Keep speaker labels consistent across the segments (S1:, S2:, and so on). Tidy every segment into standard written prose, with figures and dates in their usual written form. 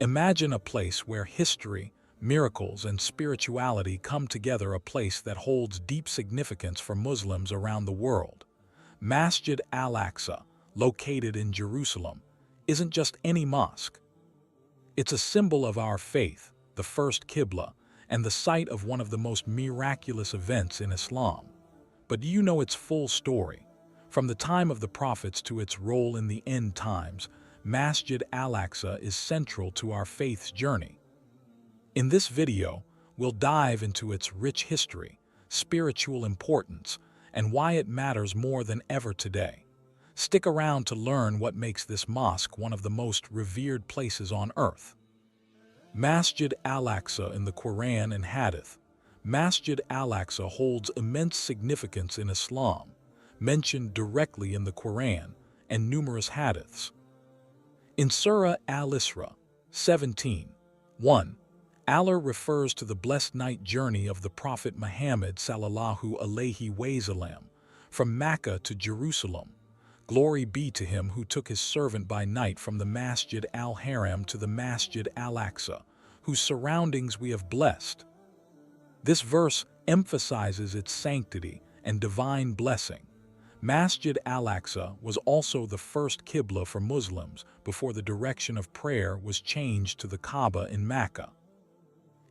S1: Imagine a place where history, miracles, and spirituality come together, a place that holds deep significance for Muslims around the world. Masjid al-Aqsa, located in Jerusalem, isn't just any mosque. It's a symbol of our faith, the first Qibla, and the site of one of the most miraculous events in Islam. But do you know its full story? From the time of the prophets to its role in the end times, Masjid al-Aqsa is central to our faith's journey. In this video, we'll dive into its rich history, spiritual importance, and why it matters more than ever today. Stick around to learn what makes this mosque one of the most revered places on earth. Masjid al-Aqsa in the Quran and Hadith. Masjid al-Aqsa holds immense significance in Islam, mentioned directly in the Quran and numerous hadiths. In Surah Al-Isra 17:1, Allah refers to the blessed night journey of the Prophet Muhammad sallallahu alaihi wasallam from Mecca to Jerusalem. Glory be to him who took his servant by night from the Masjid al-Haram to the Masjid al-Aqsa, whose surroundings we have blessed. This verse emphasizes its sanctity and divine blessing. Masjid al-Aqsa was also the first Qibla for Muslims before the direction of prayer was changed to the Kaaba in Mecca.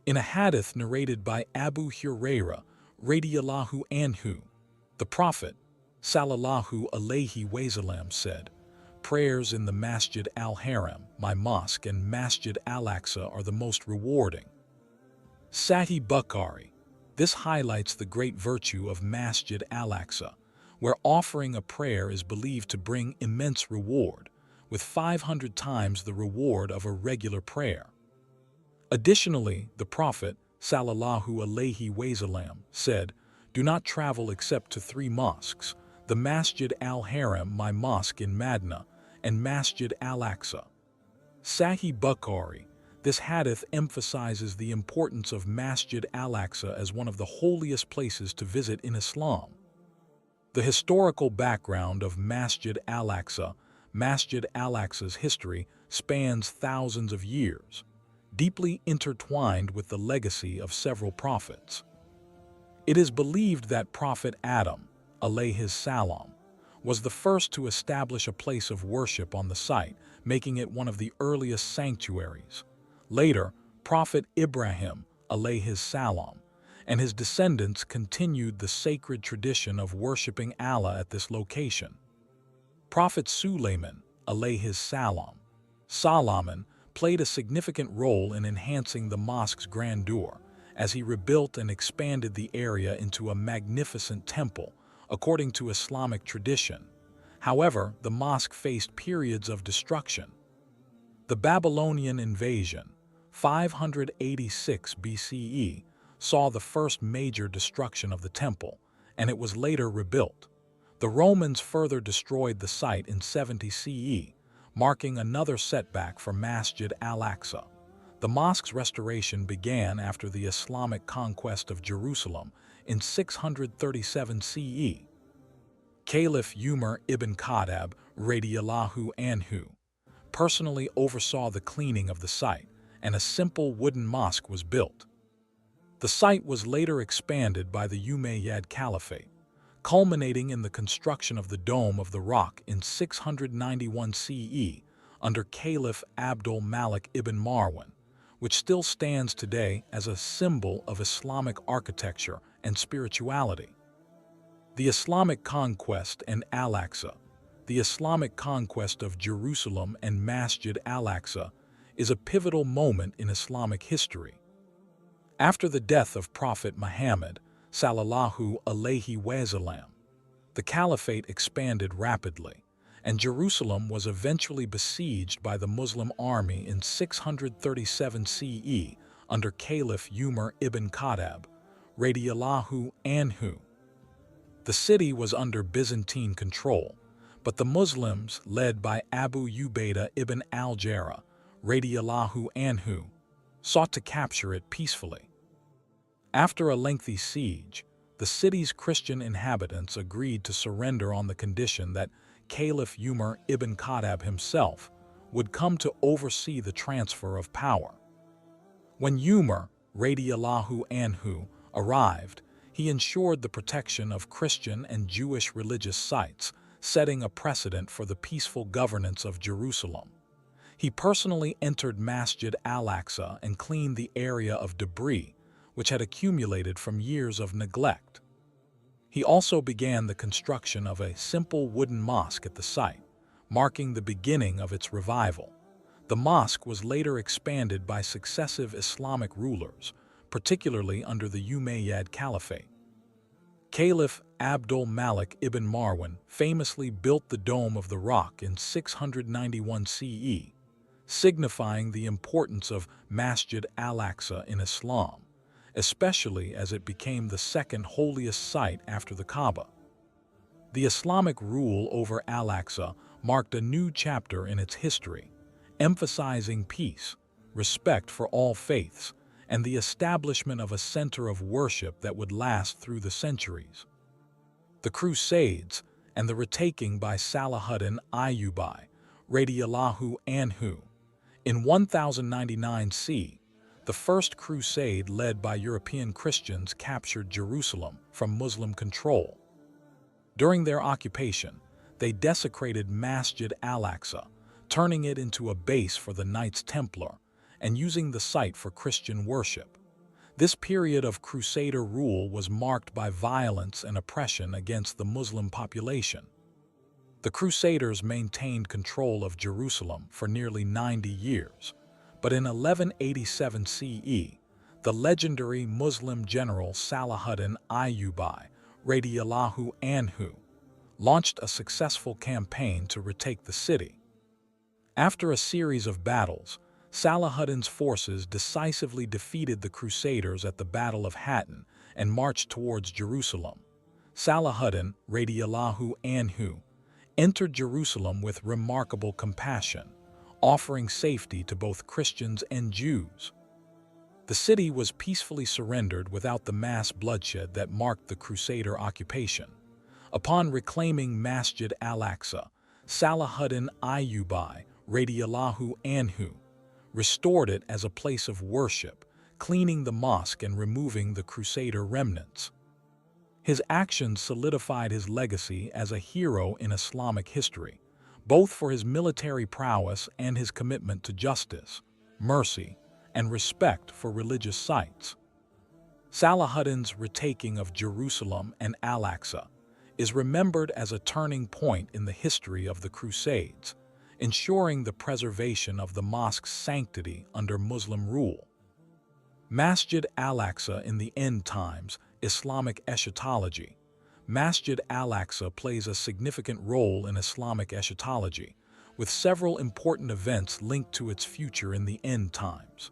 S1: In a hadith narrated by Abu Hurairah radiyallahu anhu, the Prophet sallallahu alaihi wasallam said, "Prayers in the Masjid al-Haram, my mosque, and Masjid al-Aqsa are the most rewarding." Sahih Bukhari. This highlights the great virtue of Masjid al-Aqsa, where offering a prayer is believed to bring immense reward, with 500 times the reward of a regular prayer. Additionally, the Prophet sallallahu alaihi wasallam said, "Do not travel except to 3 mosques, the Masjid al-Haram, my mosque in Medina, and Masjid al-Aqsa." Sahih Bukhari. This hadith emphasizes the importance of Masjid al-Aqsa as one of the holiest places to visit in Islam. The historical background of Masjid al-Aqsa. Masjid al-Aqsa's history spans thousands of years, deeply intertwined with the legacy of several prophets. It is believed that Prophet Adam, alayhi salam, was the first to establish a place of worship on the site, making it one of the earliest sanctuaries. Later, Prophet Ibrahim, alayhi salam, and his descendants continued the sacred tradition of worshiping Allah at this location. Prophet Sulaiman, alayhi salam, played a significant role in enhancing the mosque's grandeur, as he rebuilt and expanded the area into a magnificent temple, according to Islamic tradition. However, the mosque faced periods of destruction. The Babylonian invasion, 586 BCE, saw the first major destruction of the temple, and it was later rebuilt. The Romans further destroyed the site in 70 CE, marking another setback for Masjid al-Aqsa. The mosque's restoration began after the Islamic conquest of Jerusalem in 637 CE. Caliph Umar ibn Khattab radiyallahu anhu personally oversaw the cleaning of the site, and a simple wooden mosque was built. The site was later expanded by the Umayyad Caliphate, culminating in the construction of the Dome of the Rock in 691 CE under Caliph Abdul Malik ibn Marwan, which still stands today as a symbol of Islamic architecture and spirituality. The Islamic conquest and al-Aqsa. The Islamic conquest of Jerusalem and Masjid al-Aqsa is a pivotal moment in Islamic history. After the death of Prophet Muhammad sallallahu alaihi wasallam, the caliphate expanded rapidly, and Jerusalem was eventually besieged by the Muslim army in 637 CE under Caliph Umar ibn Khattab radiyallahu anhu. The city was under Byzantine control, but the Muslims, led by Abu Ubaidah ibn al-Jarrah radiyallahu anhu, sought to capture it peacefully. After a lengthy siege, the city's Christian inhabitants agreed to surrender on the condition that Caliph Umar ibn Khattab himself would come to oversee the transfer of power. When Umar, radiallahu anhu, arrived, he ensured the protection of Christian and Jewish religious sites, setting a precedent for the peaceful governance of Jerusalem. He personally entered Masjid al-Aqsa and cleaned the area of debris, which had accumulated from years of neglect. He also began the construction of a simple wooden mosque at the site, marking the beginning of its revival. The mosque was later expanded by successive Islamic rulers, particularly under the Umayyad Caliphate. Caliph Abdul Malik ibn Marwan famously built the Dome of the Rock in 691 CE, signifying the importance of Masjid al-Aqsa in Islam, especially as it became the second holiest site after the Kaaba. The Islamic rule over al-Aqsa marked a new chapter in its history, emphasizing peace, respect for all faiths, and the establishment of a center of worship that would last through the centuries. The Crusades and the retaking by Salahuddin Ayyubi, radiallahu anhu, in 1099 C, the First Crusade led by European Christians captured Jerusalem from Muslim control. During their occupation, they desecrated Masjid al-Aqsa, turning it into a base for the Knights Templar and using the site for Christian worship. This period of Crusader rule was marked by violence and oppression against the Muslim population. The Crusaders maintained control of Jerusalem for nearly 90 years, but in 1187 CE, the legendary Muslim general Salahuddin Ayyubi, radiallahu anhu, launched a successful campaign to retake the city. After a series of battles, Salahuddin's forces decisively defeated the Crusaders at the Battle of Hattin and marched towards Jerusalem. Salahuddin, radiallahu anhu, entered Jerusalem with remarkable compassion, offering safety to both Christians and Jews. The city was peacefully surrendered without the mass bloodshed that marked the Crusader occupation. Upon reclaiming Masjid al-Aqsa, Salahuddin Ayyubi, radiallahu anhu, restored it as a place of worship, cleaning the mosque and removing the Crusader remnants. His actions solidified his legacy as a hero in Islamic history, both for his military prowess and his commitment to justice, mercy, and respect for religious sites. Salahuddin's retaking of Jerusalem and al-Aqsa is remembered as a turning point in the history of the Crusades, ensuring the preservation of the mosque's sanctity under Muslim rule. Masjid al-Aqsa in the End Times, Islamic eschatology. Masjid al-Aqsa plays a significant role in Islamic eschatology, with several important events linked to its future in the end times.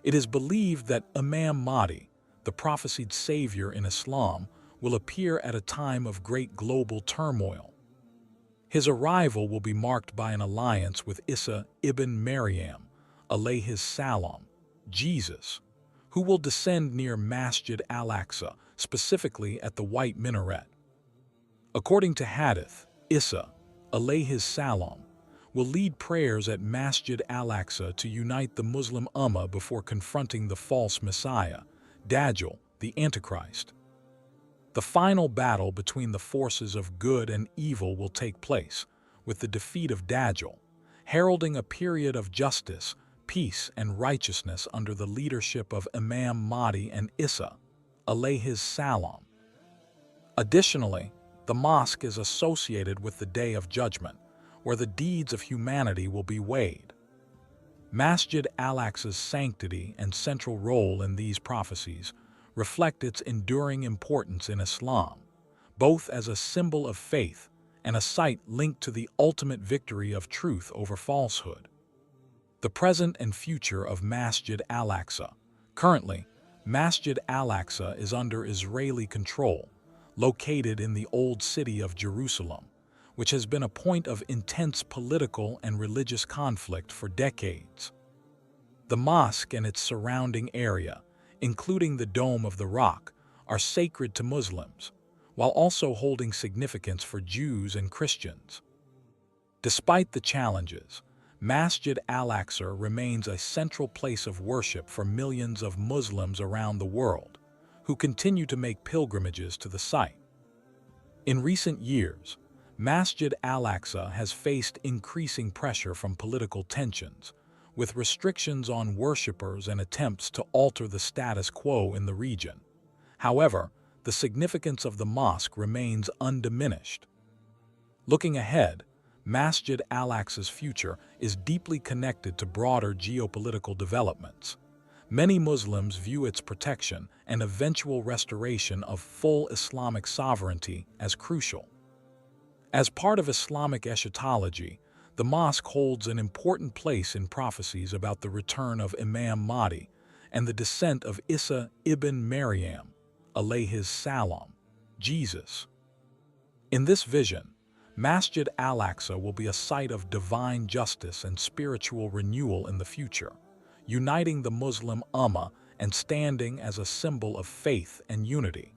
S1: It is believed that Imam Mahdi, the prophesied savior in Islam, will appear at a time of great global turmoil. His arrival will be marked by an alliance with Isa ibn Maryam, alayhis salam, Jesus, who will descend near Masjid al-Aqsa, specifically at the White Minaret. According to Hadith, Isa, alayhis salam, will lead prayers at Masjid al-Aqsa to unite the Muslim Ummah before confronting the false Messiah, Dajjal, the Antichrist. The final battle between the forces of good and evil will take place, with the defeat of Dajjal, heralding a period of justice, peace, and righteousness under the leadership of Imam Mahdi and Isa, alayhis salam. Additionally, the mosque is associated with the Day of Judgment, where the deeds of humanity will be weighed. Masjid al-Aqsa's sanctity and central role in these prophecies reflect its enduring importance in Islam, both as a symbol of faith and a site linked to the ultimate victory of truth over falsehood. The present and future of Masjid al-Aqsa. Currently, Masjid al-Aqsa is under Israeli control, located in the Old City of Jerusalem, which has been a point of intense political and religious conflict for decades. The mosque and its surrounding area, including the Dome of the Rock, are sacred to Muslims, while also holding significance for Jews and Christians. Despite the challenges, Masjid al-Aqsa remains a central place of worship for millions of Muslims around the world, who continue to make pilgrimages to the site. In recent years, Masjid al-Aqsa has faced increasing pressure from political tensions, with restrictions on worshippers and attempts to alter the status quo in the region. However, the significance of the mosque remains undiminished. Looking ahead, Masjid al-Aqsa's future is deeply connected to broader geopolitical developments. Many Muslims view its protection and eventual restoration of full Islamic sovereignty as crucial. As part of Islamic eschatology, the mosque holds an important place in prophecies about the return of Imam Mahdi and the descent of Isa ibn Maryam, alayhis salam, Jesus. In this vision, Masjid al-Aqsa will be a site of divine justice and spiritual renewal in the future, uniting the Muslim Ummah and standing as a symbol of faith and unity.